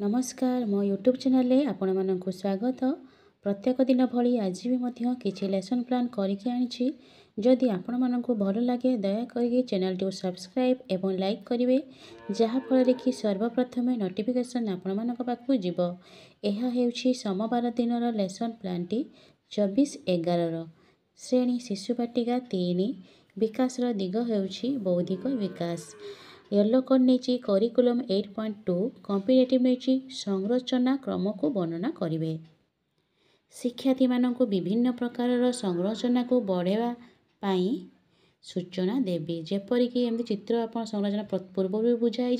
नमस्कार मो YouTube channel रे आपण मानक स्वागत। प्रत्येक दिन भली आज भी मध्य किसी लेसन प्लान करके आनी। जदि आपण मानक भल लगे दयाकोरी चैनल टी सब्सक्राइब एवं लाइक करेंगे जहाँफल कि सर्वप्रथम नोटिफिकेशन आपण मानक पाखु जीव। यह हेउछि सोमवार दिन लेसन प्लान टी 24/11 श्रेणी शिशुपाटिका 3 विकास दिग हेउछि बौद्धिक विकास। येलो कोड नहीं करिकुलम 8.2 कॉम्पिटिटिव नहीं संरचना क्रम को वर्णना करेंगे। शिक्षार्थी मानक विभिन्न प्रकार संरचना को बढ़ावा पाई सूचना देवी जेपरिक एमती चित्र आप संरचना पूर्व बुझाई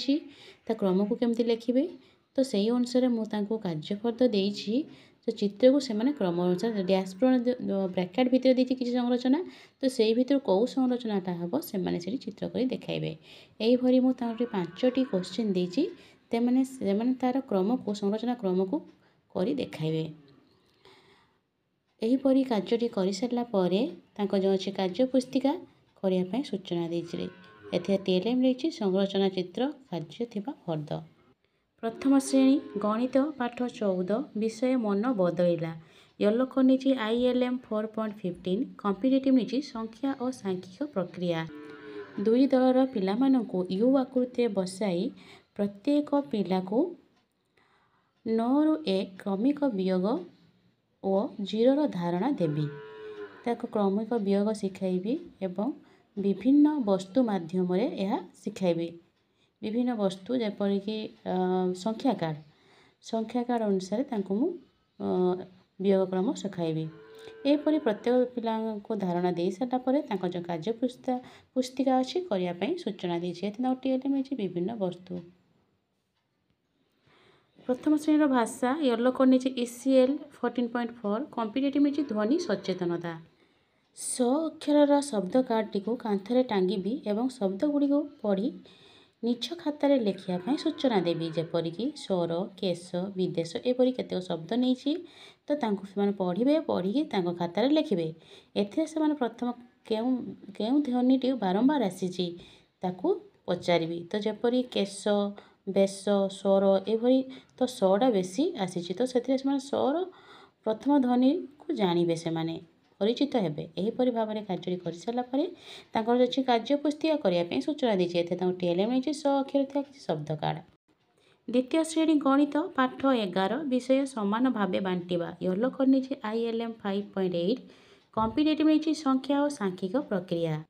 क्रम को केमती लिखे तो सही अनुसार मुझे कार्यफल देती तो चित्र को से क्रम अनुसार डैशबोर्ड ब्रैकेट भितर देती किसी संरचना तो से भर कौ संरचनाटा हम से चित्र कर देखाइबे। यहीपरि मुझे 5टी क्वेश्चन देती से तार क्रम को संरचना क्रम को कर देखाइबे। यहीपरि कार्यटी कर सारापर जो अच्छे कार्य पुस्तिका करने सूचना देती एथे टीएलएम रही संरचना चित्र कार्य थिबा फर्द। प्रथम श्रेणी गणित पाठ 14 विषय मन बदलला। येलो कोड नहीं ILM 4.15 कॉम्पिटिटिव नहीं संख्या और सांख्यिक प्रक्रिया। दुई दलर पिला मानकु यू आकृति बसाई प्रत्येक पिला को 9 रु 1 क्रमिक वियोग और 0 रो धारणा देवी ताको क्रमिक वियोग शिखाइबी एवं विभिन्न वस्तु माध्यम यह शिखाइबी। विभिन्न वस्तु जेपरिक संख्या कार्ड अनुसार तांको मु वियोग क्रम शिखाइबी। यहीपरि प्रत्येक पिला को धारणा दे सारापर जो कार्य पुस्तिका अच्छी करने सूचना देती टीएलएम विभिन्न वस्तु। प्रथम श्रेणी भाषा येलो कोड नहीं ECL 14.4 कॉम्पिटिटिव नहीं ध्वनि सचेतनता। 100 अक्षर शब्द कार्ड टी कांथरे टांगी एवं शब्द गुड़ी को पढ़ी निज खातार लिखापी सूचना देवी जेपरिक स्वर केश विदेश एपरी केते शब्द नहीं तो पढ़े पढ़ी खातार लिखे। एथे से प्रथम केउ ध्वनिटी बारंबार आसी पचारि तो जपरी केश बेश स्वर एभरी तो सटा बेसी आसी तो से स्वर प्रथम ध्वनि को जानवे से परिचित हेबे। एहीपरि भाव में कार्य कर सारापर अच्छी कार्य पुस्तिका करने सूचना देती टीएलएम नहीं 100 अक्षर था किसी शब्द कार्ड। द्वितीय श्रेणी गणित पाठ 11 विषय समान भाव बांटिबा। येलो कोड नहीं ILM 5.8 कॉम्पिटिटिव नहीं संख्या और सांख्यिक प्रक्रिया।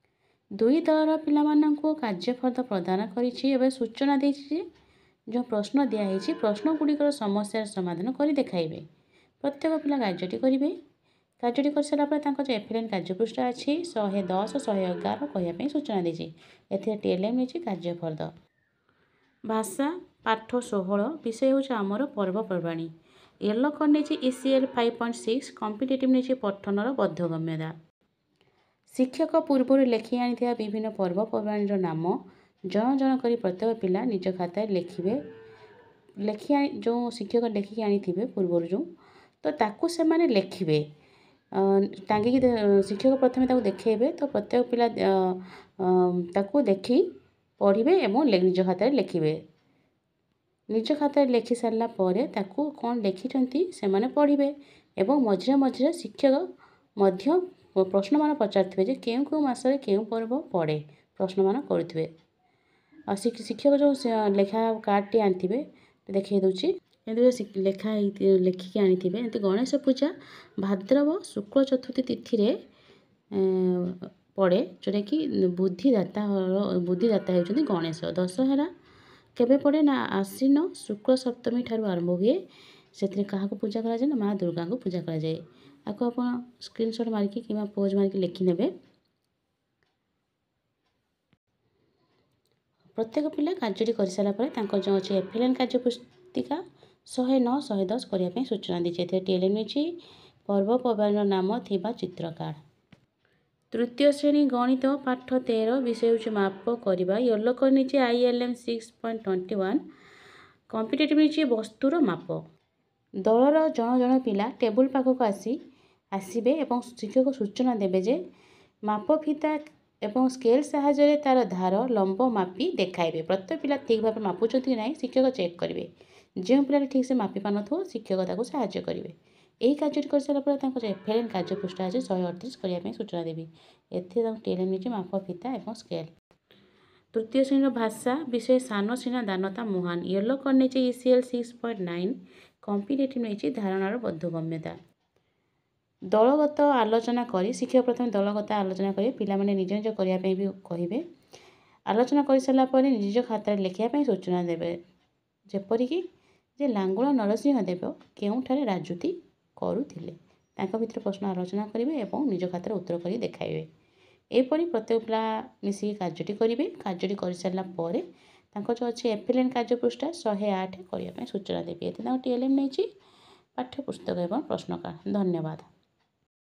दुई दलर पिला मानकु कार्यफल प्रदान करी सूचना देती जो प्रश्न दिखाई प्रश्न गुड़िकर समस्या समाधान कर देखाइबे। प्रत्येक पिला कार्यटी करेंगे। कार्यटी कर सारापर जो एफएलएन कार्यपृष्ठ अच्छी 110 111 कहवाई सूचना देती एथे टीएलएम नहीं कार्यफल। भाषा पाठ 16 विषय हूँ आमर पर्वपर्वाणी। येलो कोड नहीं ECL 5.6 कॉम्पिटिटिव नहीं पठनर बोधगम्यता। शिक्षक पूर्व लिखि आनी विभिन्न पर्वपर्वाणी नाम जन जन कर प्रत्येक पिला निज खाता लिखे लिखि जो शिक्षक लिखिकी आनी पूर्व जो तो ताकू से माने लिखे टांगिकी शिक्षक प्रथम देखेबे तो प्रत्येक पिला ताकू देखी पढ़े एवं निज खाता लिखे। निज खाता लिखि सारा कौन लिखिं से पढ़े एवं मझे मझे शिक्षक मध्य प्रश्न मान पचारे केउ केउ मासरे केउ पर्व पड़े प्रश्न मान करुवे। शिक्षक जो लेखा कार्ड टी आनी देखा दूसरी लेखा लिखिकी आनी एमती गणेश पूजा भाद्रव शुक्ल चतुर्थी तिथि पड़े जोटा कि बुद्धिदाता होती गणेश। दशहरा केबे पड़े ना आश्विन शुक्ल सप्तमी ठारू आरंभ हुए से क्या पूजा कराए ना माँ दुर्गा को पूजा कराए। आपको आप स्क्रीनशॉट मारिकी कि पोज मारिकी लिखिने। प्रत्येक पिला कार्यटी कर सारापर जो अच्छे एफएलएन कार्य पुस्तिका 109 110 करने सूचना देती टीएलएम नहीं पर्वपर्वाणी नाम थिबा चित्र कार्ड। तृतीय श्रेणी गणित पाठ 13 विषय हूँ माप करवा। येलो कोड नहीं ILM 6.21 कॉम्पिटिटिव नहीं वस्तुर माप। दलर जन जन पिला टेबुल पाखक आसबे एवं शिक्षक सूचना देवे जे माप फिता एवं स्केल साहाय्य तार धार लंब मापी देखाइबे। प्रत्येक पिला ठीक भाव मापुंट कि ना शिक्षक चेक करेंगे। ଯେଉଁ ପିଲାଟି ଠିକ୍ ସେ ମାପି ପାରୁନଥିବ ଶିକ୍ଷକ ତାକୁ ସାହାଯ୍ୟ କରିବେ। ଏହି କାର୍ଯ୍ୟଟି କରିସାରିଲା ପରେ ତାଙ୍କର ଏଫଏଲ୍ଏନ୍ କାର୍ଯ୍ୟ ପୃଷ୍ଠା ଅଛି 138 କରିବା ପାଇଁ ସୂଚନା ଦେବି। ଏଥିରେ ତାଙ୍କୁ ଟିଏଲ୍ଏମ୍ ନେଇଛି ମାପ, ଫିତା ଏବଂ ସ୍କେଲ୍। ତୃତୀୟ ଶ୍ରେଣୀର ଭାଷା ବିଷୟ ସାନ ସିନା ଦାନତା ମହାନ। ୟେଲୋ କର୍ଡ଼ ନେଇଛି ECL 6.9। କମ୍ପିଟେଟିଭ୍ ନେଇଛି ଧାରଣାର ବୋଧଗମ୍ୟତା। ଦଳଗତ ଆଲୋଚନା କରି ଶିକ୍ଷକ ପ୍ରଥମେ ଦଳଗତ ଆଲୋଚନା କରି ପିଲାମାନେ ନିଜ ନିଜ କରିବା ପାଇଁ ବି କହିବେ। ଆଲୋଚନା କରିସାରିଲା ପରେ ନିଜ ଖାତାରେ ଲେଖିବା ପାଇଁ ସୂଚନା ଦେବେ। ଯେପରିକି ଯେ ଲାଙ୍ଗୁଳା ନରସିଂହ ଦେବ କେଉଁଠାରେ ରାଜୁତି କରୁଥିଲେ, ତାଙ୍କ ଭିତରେ ପ୍ରଶ୍ନ ଆଲୋଚନା କରିବେ ଏବଂ ନିଜ ଖାତାରେ ଉତ୍ତର କରି ଦେଖାଇବେ। ଏହିପରି ପ୍ରତ୍ୟେକ ପିଲା ମିଶିକି କାର୍ଯ୍ୟଟି କରିବେ। କାର୍ଯ୍ୟଟି କରିସାରିଲା ପରେ ତାଙ୍କର ଯେଉଁ ଅଛି ଏଫଏଲ୍ଏନ୍ କାର୍ଯ୍ୟ ପୃଷ୍ଠା 108 କରିବା ପାଇଁ ସୂଚନା ଦେବି। ଏଥିରେ ତାଙ୍କ ଟିଏଲ୍ଏମ୍ ନେଇଛି ପାଠ୍ୟପୁସ୍ତକ ଏବଂ ପ୍ରଶ୍ନକାର୍ଡ଼। ଧନ୍ୟବାଦ।